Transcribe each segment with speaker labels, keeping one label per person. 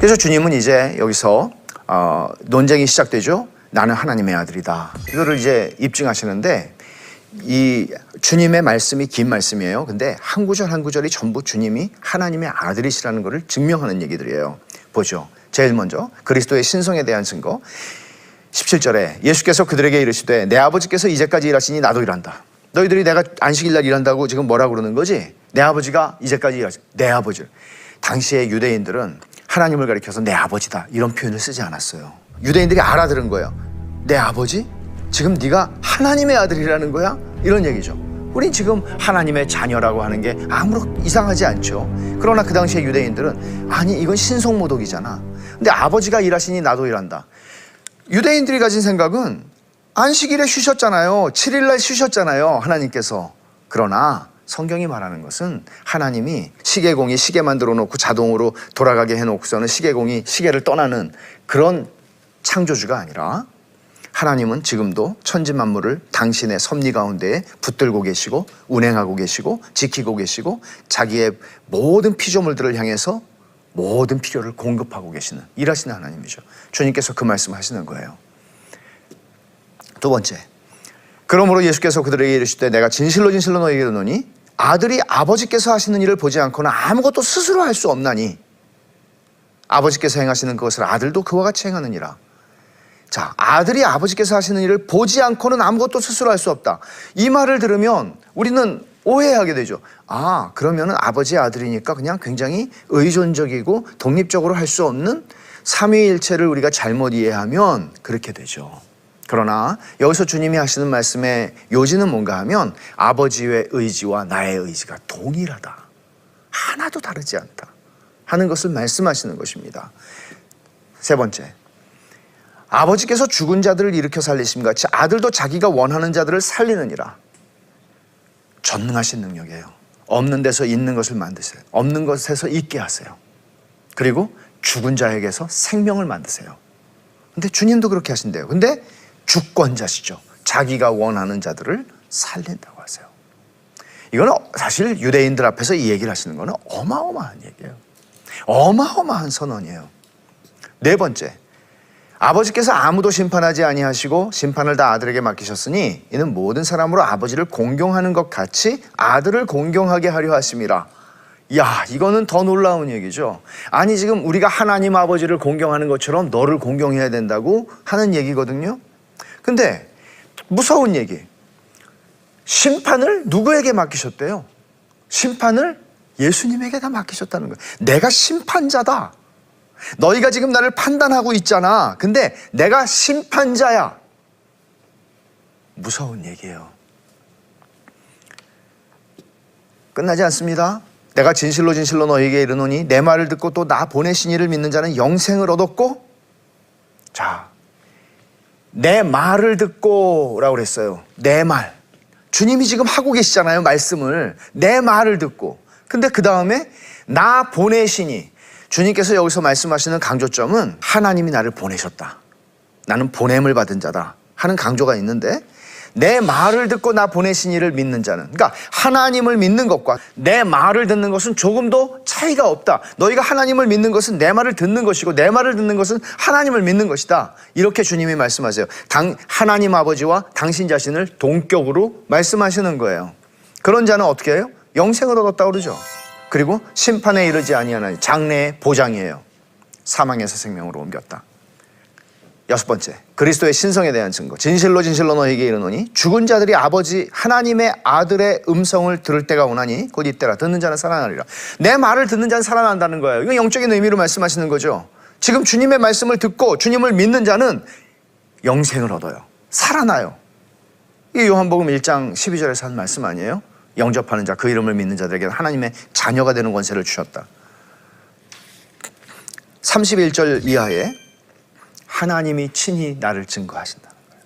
Speaker 1: 그래서 주님은 이제 여기서 논쟁이 시작되죠. 나는 하나님의 아들이다. 이거를 이제 입증하시는데 이 주님의 말씀이 긴 말씀이에요. 근데 한 구절 한 구절이 전부 주님이 하나님의 아들이시라는 것을 증명하는 얘기들이에요. 보죠. 제일 먼저 그리스도의 신성에 대한 증거. 17절에 예수께서 그들에게 이르시되 내 아버지께서 이제까지 일하시니 나도 일한다. 너희들이 내가 안식일날 일한다고 지금 뭐라 그러는 거지? 내 아버지가 이제까지 일하시. 내 아버지. 당시에 유대인들은 하나님을 가리켜서 내 아버지다 이런 표현을 쓰지 않았어요. 유대인들이 알아들은 거예요. 내 아버지? 지금 네가 하나님의 아들이라는 거야? 이런 얘기죠. 우린 지금 하나님의 자녀라고 하는 게 아무렇게 이상하지 않죠. 그러나 그 당시에 유대인들은 아니 이건 신성모독이잖아. 근데 아버지가 일하시니 나도 일한다. 유대인들이 가진 생각은 안식일에 쉬셨잖아요. 7일날 쉬셨잖아요. 하나님께서. 그러나 성경이 말하는 것은 하나님이 시계공이 시계 만들어 놓고 자동으로 돌아가게 해놓고서는 시계공이 시계를 떠나는 그런 창조주가 아니라 하나님은 지금도 천지만물을 당신의 섭리 가운데에 붙들고 계시고 운행하고 계시고 지키고 계시고 자기의 모든 피조물들을 향해서 모든 필요를 공급하고 계시는 일하시는 하나님이죠. 주님께서 그 말씀하시는 거예요. 두 번째, 그러므로 예수께서 그들에게 이르시되 내가 진실로 진실로 너희에게 이르노니 아들이 아버지께서 하시는 일을 보지 않고는 아무것도 스스로 할 수 없나니 아버지께서 행하시는 그것을 아들도 그와 같이 행하느니라. 자, 아들이 아버지께서 하시는 일을 보지 않고는 아무것도 스스로 할 수 없다. 이 말을 들으면 우리는 오해하게 되죠. 아, 그러면은 아버지의 아들이니까 그냥 굉장히 의존적이고 독립적으로 할 수 없는 삼위일체를 우리가 잘못 이해하면 그렇게 되죠. 그러나 여기서 주님이 하시는 말씀의 요지는 뭔가 하면 아버지의 의지와 나의 의지가 동일하다. 하나도 다르지 않다 하는 것을 말씀하시는 것입니다. 세 번째, 아버지께서 죽은 자들을 일으켜 살리심 같이 아들도 자기가 원하는 자들을 살리느니라. 전능하신 능력이에요. 없는 데서 있는 것을 만드세요. 없는 것에서 있게 하세요. 그리고 죽은 자에게서 생명을 만드세요. 근데 주님도 그렇게 하신대요. 근데 주권자시죠. 자기가 원하는 자들을 살린다고 하세요. 이거는 사실 유대인들 앞에서 이 얘기를 하시는 거는 어마어마한 얘기예요. 어마어마한 선언이에요. 네 번째, 아버지께서 아무도 심판하지 아니하시고 심판을 다 아들에게 맡기셨으니 이는 모든 사람으로 아버지를 공경하는 것 같이 아들을 공경하게 하려 하심이라. 야, 이거는 더 놀라운 얘기죠. 아니 지금 우리가 하나님 아버지를 공경하는 것처럼 너를 공경해야 된다고 하는 얘기거든요. 근데 무서운 얘기, 심판을 누구에게 맡기셨대요? 심판을 예수님에게 다 맡기셨다는 거예요. 내가 심판자다. 너희가 지금 나를 판단하고 있잖아. 근데 내가 심판자야. 무서운 얘기예요. 끝나지 않습니다. 내가 진실로 진실로 너희에게 이르노니 내 말을 듣고 또 나 보내신 이를 믿는 자는 영생을 얻었고, 자, 내 말을 듣고 라고 그랬어요. 내 말. 주님이 지금 하고 계시잖아요. 말씀을. 내 말을 듣고. 근데 그 다음에 나 보내시니. 주님께서 여기서 말씀하시는 강조점은 하나님이 나를 보내셨다. 나는 보냄을 받은 자다 하는 강조가 있는데 내 말을 듣고 나 보내신 이를 믿는 자는, 그러니까 하나님을 믿는 것과 내 말을 듣는 것은 조금도 차이가 없다. 너희가 하나님을 믿는 것은 내 말을 듣는 것이고 내 말을 듣는 것은 하나님을 믿는 것이다. 이렇게 주님이 말씀하세요. 하나님 아버지와 당신 자신을 동격으로 말씀하시는 거예요. 그런 자는 어떻게 해요? 영생을 얻었다고 그러죠. 그리고 심판에 이르지 아니하나니 장래의 보장이에요. 사망에서 생명으로 옮겼다. 여섯 번째, 그리스도의 신성에 대한 증거. 진실로 진실로 너희에게 이르노니 죽은 자들이 아버지 하나님의 아들의 음성을 들을 때가 오나니 곧 이때라. 듣는 자는 살아나리라. 내 말을 듣는 자는 살아난다는 거예요. 이건 영적인 의미로 말씀하시는 거죠. 지금 주님의 말씀을 듣고 주님을 믿는 자는 영생을 얻어요. 살아나요. 이게 요한복음 1장 12절에서 한 말씀 아니에요? 영접하는 자, 그 이름을 믿는 자들에게 하나님의 자녀가 되는 권세를 주셨다. 31절 이하에 하나님이 친히 나를 증거하신다는 거예요.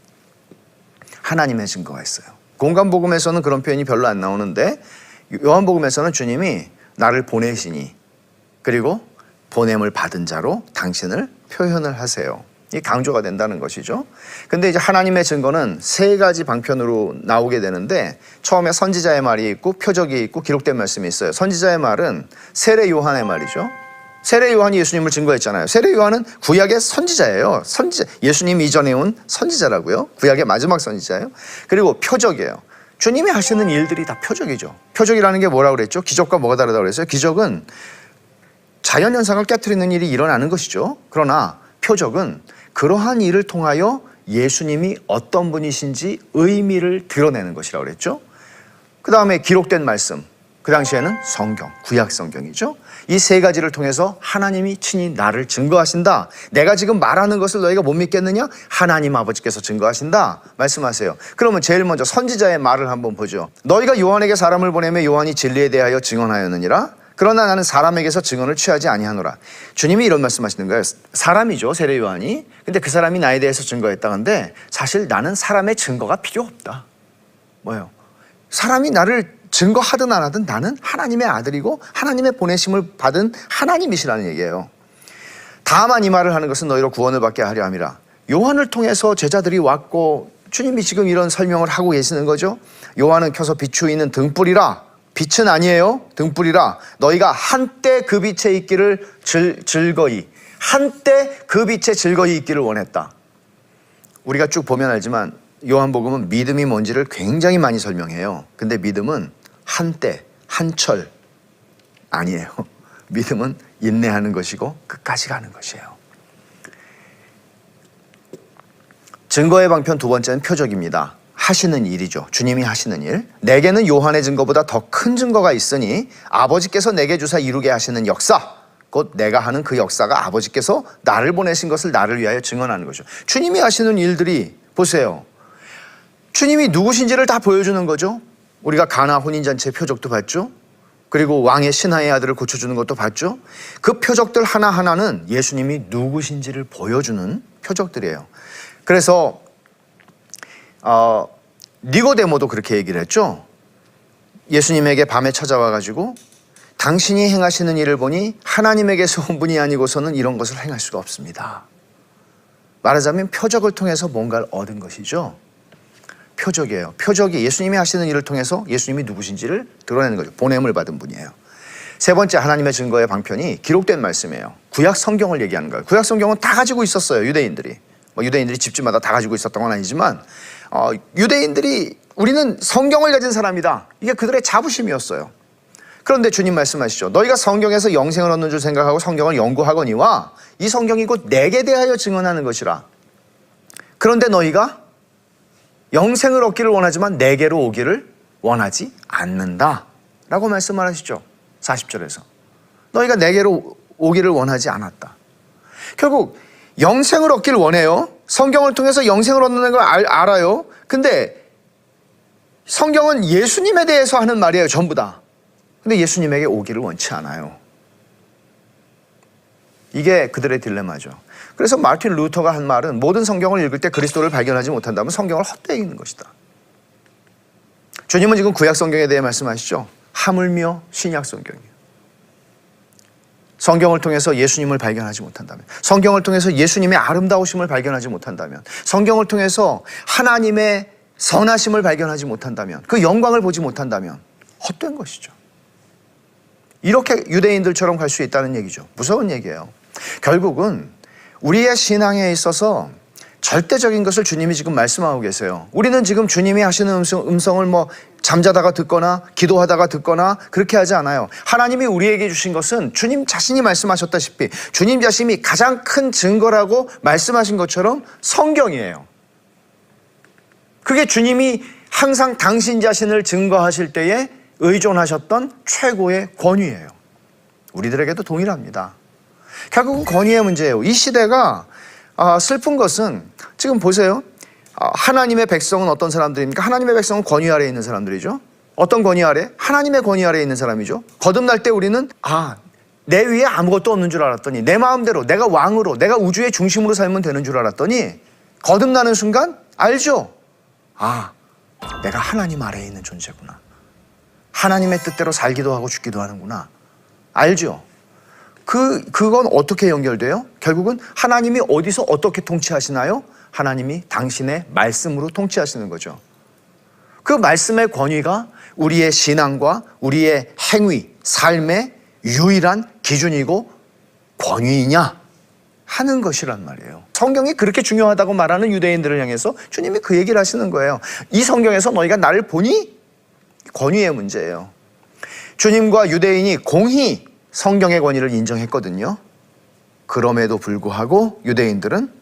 Speaker 1: 하나님의 증거가 있어요. 공간복음에서는 그런 표현이 별로 안 나오는데 요한복음에서는 주님이 나를 보내시니 그리고 보냄을 받은 자로 당신을 표현을 하세요. 이 강조가 된다는 것이죠. 근데 이제 하나님의 증거는 세 가지 방편으로 나오게 되는데 처음에 선지자의 말이 있고 표적이 있고 기록된 말씀이 있어요. 선지자의 말은 세례 요한의 말이죠. 세례 요한이 예수님을 증거했잖아요. 세례 요한은 구약의 선지자예요. 예수님 이전에 온 선지자라고요. 구약의 마지막 선지자예요. 그리고 표적이에요. 주님이 하시는 일들이 다 표적이죠. 표적이라는 게 뭐라고 그랬죠? 기적과 뭐가 다르다고 그랬어요? 기적은 자연현상을 깨트리는 일이 일어나는 것이죠. 그러나 표적은 그러한 일을 통하여 예수님이 어떤 분이신지 의미를 드러내는 것이라고 그랬죠. 그 다음에 기록된 말씀, 그 당시에는 성경, 구약 성경이죠. 이 세 가지를 통해서 하나님이 친히 나를 증거하신다. 내가 지금 말하는 것을 너희가 못 믿겠느냐? 하나님 아버지께서 증거하신다 말씀하세요. 그러면 제일 먼저 선지자의 말을 한번 보죠. 너희가 요한에게 사람을 보내며 요한이 진리에 대하여 증언하였느니라. 그러나 나는 사람에게서 증언을 취하지 아니하노라. 주님이 이런 말씀하시는 거예요. 사람이죠, 세례 요한이. 근데 그 사람이 나에 대해서 증거했다는데 사실 나는 사람의 증거가 필요 없다. 뭐예요? 사람이 나를 증거하든 안 하든 나는 하나님의 아들이고 하나님의 보내심을 받은 하나님이시라는 얘기예요. 다만 이 말을 하는 것은 너희로 구원을 받게 하려 함이라. 요한을 통해서 제자들이 왔고 주님이 지금 이런 설명을 하고 계시는 거죠. 요한은 켜서 비추이는 등불이라. 빛은 아니에요. 등불이라. 너희가 한때 그 빛에 있기를 즐거이, 한때 그 빛에 즐거이 있기를 원했다. 우리가 쭉 보면 알지만 요한복음은 믿음이 뭔지를 굉장히 많이 설명해요. 근데 믿음은 한때, 한철 아니에요. 믿음은 인내하는 것이고 끝까지 가는 것이에요. 증거의 방편 두 번째는 표적입니다. 하시는 일이죠. 주님이 하시는 일. 내게는 요한의 증거보다 더 큰 증거가 있으니 아버지께서 내게 주사 이루게 하시는 역사, 곧 내가 하는 그 역사가 아버지께서 나를 보내신 것을 나를 위하여 증언하는 거죠. 주님이 하시는 일들이 보세요. 주님이 누구신지를 다 보여주는 거죠. 우리가 가나 혼인잔치의 표적도 봤죠. 그리고 왕의 신하의 아들을 고쳐주는 것도 봤죠. 그 표적들 하나하나는 예수님이 누구신지를 보여주는 표적들이에요. 그래서 니고데모도 그렇게 얘기를 했죠. 예수님에게 밤에 찾아와가지고 당신이 행하시는 일을 보니 하나님에게서 온 분이 아니고서는 이런 것을 행할 수가 없습니다. 말하자면 표적을 통해서 뭔가를 얻은 것이죠. 표적이에요. 표적이 예수님이 하시는 일을 통해서 예수님이 누구신지를 드러내는 거죠. 보냄을 받은 분이에요. 세 번째 하나님의 증거의 방편이 기록된 말씀이에요. 구약 성경을 얘기하는 거예요. 구약 성경은 다 가지고 있었어요. 유대인들이. 유대인들이 집집마다 다 가지고 있었던 건 아니지만 유대인들이 우리는 성경을 가진 사람이다. 이게 그들의 자부심이었어요. 그런데 주님 말씀하시죠. 너희가 성경에서 영생을 얻는 줄 생각하고 성경을 연구하거니와 이 성경이 곧 내게 대하여 증언하는 것이라. 그런데 너희가 영생을 얻기를 원하지만 내게로 오기를 원하지 않는다 라고 말씀을 하시죠. 40절에서 너희가 내게로 오기를 원하지 않았다. 결국 영생을 얻기를 원해요. 성경을 통해서 영생을 얻는 걸 알아요. 근데 성경은 예수님에 대해서 하는 말이에요. 전부 다. 근데 예수님에게 오기를 원치 않아요. 이게 그들의 딜레마죠. 그래서 마틴 루터가 한 말은 모든 성경을 읽을 때 그리스도를 발견하지 못한다면 성경을 헛되이 읽는 것이다. 주님은 지금 구약 성경에 대해 말씀하시죠. 하물며 신약 성경이에요. 성경을 통해서 예수님을 발견하지 못한다면, 성경을 통해서 예수님의 아름다우심을 발견하지 못한다면, 성경을 통해서 하나님의 선하심을 발견하지 못한다면, 그 영광을 보지 못한다면 헛된 것이죠. 이렇게 유대인들처럼 갈 수 있다는 얘기죠. 무서운 얘기예요. 결국은 우리의 신앙에 있어서 절대적인 것을 주님이 지금 말씀하고 계세요. 우리는 지금 주님이 하시는 음성을 잠자다가 듣거나 기도하다가 듣거나 그렇게 하지 않아요. 하나님이 우리에게 주신 것은 주님 자신이 말씀하셨다시피 주님 자신이 가장 큰 증거라고 말씀하신 것처럼 성경이에요. 그게 주님이 항상 당신 자신을 증거하실 때에 의존하셨던 최고의 권위예요. 우리들에게도 동일합니다. 결국은 권위의 문제예요. 이 시대가 슬픈 것은 지금 보세요. 하나님의 백성은 어떤 사람들입니까? 하나님의 백성은 권위 아래에 있는 사람들이죠. 어떤 권위 아래? 하나님의 권위 아래에 있는 사람이죠. 거듭날 때 우리는 내 위에 아무것도 없는 줄 알았더니 내 마음대로 내가 왕으로 내가 우주의 중심으로 살면 되는 줄 알았더니 거듭나는 순간 알죠? 내가 하나님 아래에 있는 존재구나. 하나님의 뜻대로 살기도 하고 죽기도 하는구나. 알죠? 그건 어떻게 연결돼요? 결국은 하나님이 어디서 어떻게 통치하시나요? 하나님이 당신의 말씀으로 통치하시는 거죠. 그 말씀의 권위가 우리의 신앙과 우리의 행위, 삶의 유일한 기준이고 권위이냐 하는 것이란 말이에요. 성경이 그렇게 중요하다고 말하는 유대인들을 향해서 주님이 그 얘기를 하시는 거예요. 이 성경에서 너희가 나를 보니? 권위의 문제예요. 주님과 유대인이 공히 성경의 권위를 인정했거든요. 그럼에도 불구하고 유대인들은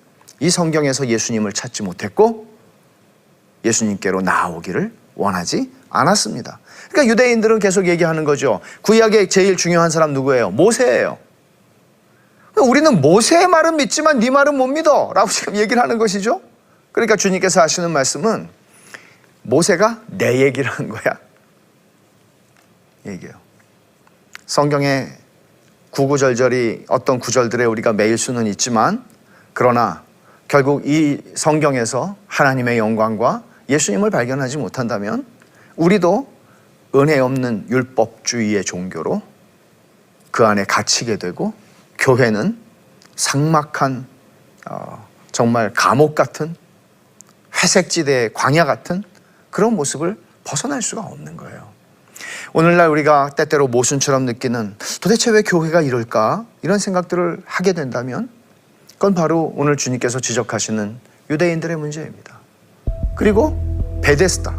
Speaker 1: 이 성경에서 예수님을 찾지 못했고 예수님께로 나아오기를 원하지 않았습니다. 그러니까 유대인들은 계속 얘기하는 거죠. 구약의 제일 중요한 사람 누구예요? 모세예요. 우리는 모세의 말은 믿지만 네 말은 못 믿어 라고 지금 얘기를 하는 것이죠. 그러니까 주님께서 하시는 말씀은 모세가 내 얘기를 한 거야 얘기해요. 성경에 구구절절히 어떤 구절들에 우리가 매일 수는 있지만 그러나 결국 이 성경에서 하나님의 영광과 예수님을 발견하지 못한다면 우리도 은혜 없는 율법주의의 종교로 그 안에 갇히게 되고 교회는 삭막한 정말 감옥 같은 회색지대의 광야 같은 그런 모습을 벗어날 수가 없는 거예요. 오늘날 우리가 때때로 모순처럼 느끼는 도대체 왜 교회가 이럴까? 이런 생각들을 하게 된다면 그건 바로 오늘 주님께서 지적하시는 유대인들의 문제입니다. 그리고 베데스다,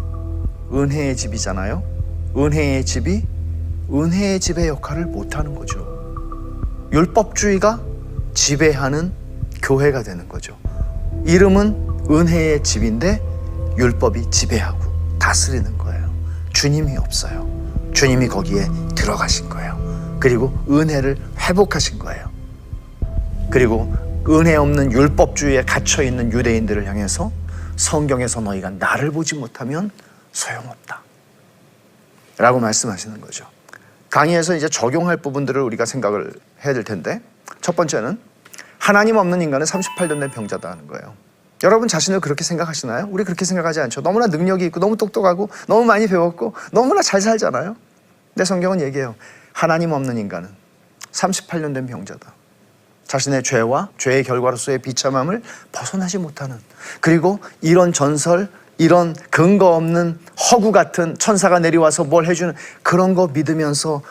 Speaker 1: 은혜의 집이잖아요. 은혜의 집이 은혜의 집의 역할을 못하는 거죠. 율법주의가 지배하는 교회가 되는 거죠. 이름은 은혜의 집인데 율법이 지배하고 다스리는 거예요. 주님이 없어요. 주님이 거기에 들어가신 거예요. 그리고 은혜를 회복하신 거예요. 그리고 은혜 없는 율법주의에 갇혀있는 유대인들을 향해서 성경에서 너희가 나를 보지 못하면 소용없다 라고 말씀하시는 거죠. 강의에서 이제 적용할 부분들을 우리가 생각을 해야 될 텐데 첫 번째는 하나님 없는 인간은 38년 된 병자다 하는 거예요. 여러분 자신을 그렇게 생각하시나요? 우리 그렇게 생각하지 않죠. 너무나 능력이 있고 너무 똑똑하고 너무 많이 배웠고 너무나 잘 살잖아요. 근데 성경은 얘기해요. 하나님 없는 인간은 38년 된 병자다. 자신의 죄와 죄의 결과로서의 비참함을 벗어나지 못하는, 그리고 이런 전설, 이런 근거 없는 허구 같은 천사가 내려와서 뭘 해주는 그런 거 믿으면서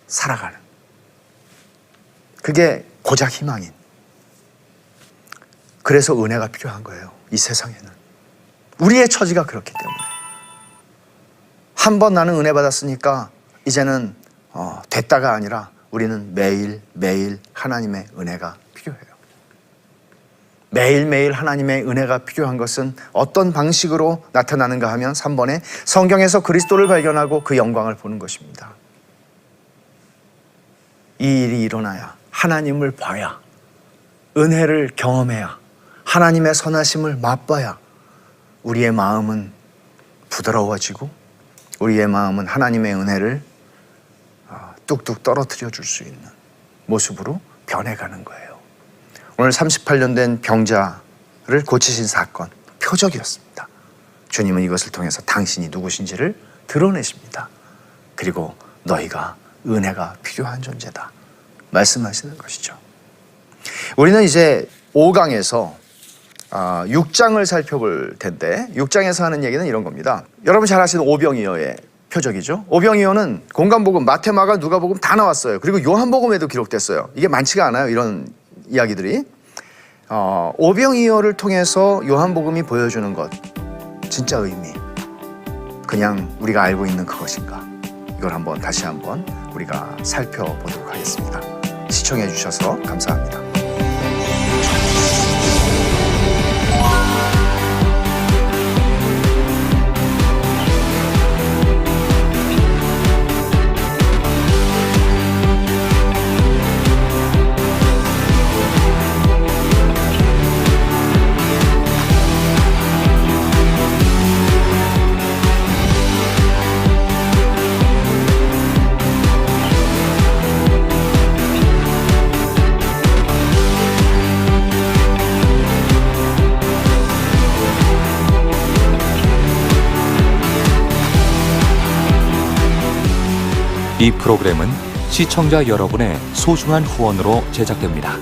Speaker 1: 살아가는, 그게 고작 희망인, 그래서 은혜가 필요한 거예요. 이 세상에는 우리의 처지가 그렇기 때문에 한 번 나는 은혜 받았으니까 이제는 됐다가 아니라 우리는 매일매일 하나님의 은혜가 필요해요. 매일매일 하나님의 은혜가 필요한 것은 어떤 방식으로 나타나는가 하면 3번에 성경에서 그리스도를 발견하고 그 영광을 보는 것입니다. 이 일이 일어나야, 하나님을 봐야, 은혜를 경험해야, 하나님의 선하심을 맛봐야 우리의 마음은 부드러워지고 우리의 마음은 하나님의 은혜를 뚝뚝 떨어뜨려 줄 수 있는 모습으로 변해가는 거예요. 오늘 38년 된 병자를 고치신 사건, 표적이었습니다. 주님은 이것을 통해서 당신이 누구신지를 드러내십니다. 그리고 너희가 은혜가 필요한 존재다 말씀하시는 것이죠. 우리는 이제 5강에서 6장을 살펴볼 텐데 6장에서 하는 얘기는 이런 겁니다. 여러분 잘 아시는 오병이어의 표적이죠. 오병이어는 공간복음, 마태, 마가, 누가복음 다 나왔어요. 그리고 요한복음에도 기록됐어요. 이게 많지가 않아요, 이런 이야기들이. 오병이어를 통해서 요한복음이 보여주는 것, 진짜 의미, 그냥 우리가 알고 있는 그것인가, 이걸 다시 한번 우리가 살펴보도록 하겠습니다. 시청해 주셔서 감사합니다.
Speaker 2: 이 프로그램은 시청자 여러분의 소중한 후원으로 제작됩니다.